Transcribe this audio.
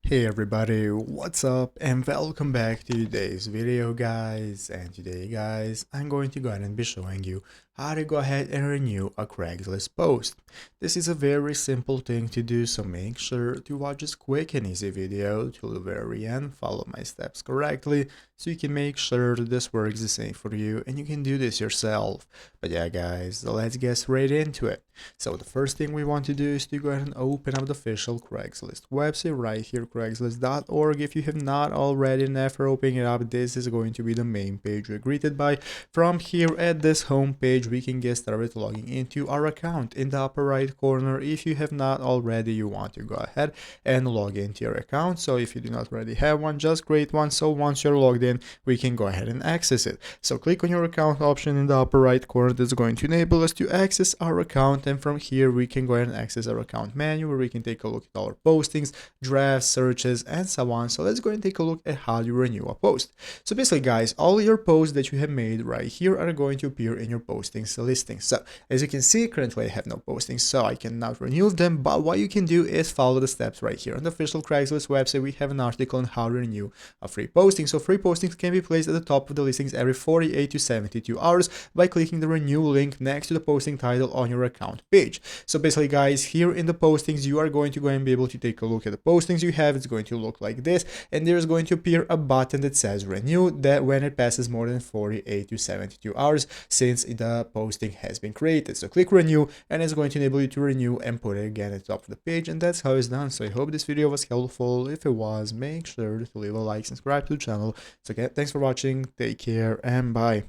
Hey everybody, what's up and welcome back to today's video guys. And today guys, I'm going to go ahead and be showing you how to go ahead and renew a Craigslist post. This is a very simple thing to do, so make sure to watch this quick and easy video till the very end, follow my steps correctly so you can make sure that this works the same for you and you can do this yourself. But yeah guys, let's get straight into it. So the first thing we want to do is to go ahead and open up the official Craigslist website right here, craigslist.org. If you have not already, and after opening it up, this is going to be the main page we're greeted by. From here at this home page, we can get started logging into our account. In the upper right corner, if you have not already, you want to go ahead and log into your account. So if you do not already have one, just create one. So once you're logged in, we can go ahead and access it. So click on your account option in the upper right corner. That's going to enable us to access our account, and from here we can go ahead and access our account menu where we can take a look at all our postings, drafts, searches, and so on. So let's go and take a look at how you renew a post. So basically guys, all your posts that you have made right here are going to appear in your postings listing. So as you can see, currently I have no postings, so I cannot renew them, but what you can do is follow the steps right here. On the official Craigslist website, we have an article on how to renew a free posting. So free postings can be placed at the top of the listings every 48 to 72 hours by clicking the renew link next to the posting title on your account page. So basically guys, here in the postings, you are going to go and be able to take a look at the postings you have. It's going to look like this, and there's going to appear a button that says renew, that when it passes more than 48 to 72 hours since the posting has been created. So click renew and it's going to enable you to renew and put it again at the top of the page, and that's how it's done. So I hope this video was helpful. If it was, make sure to leave a like, subscribe to the channel. So again, thanks for watching, take care, and bye.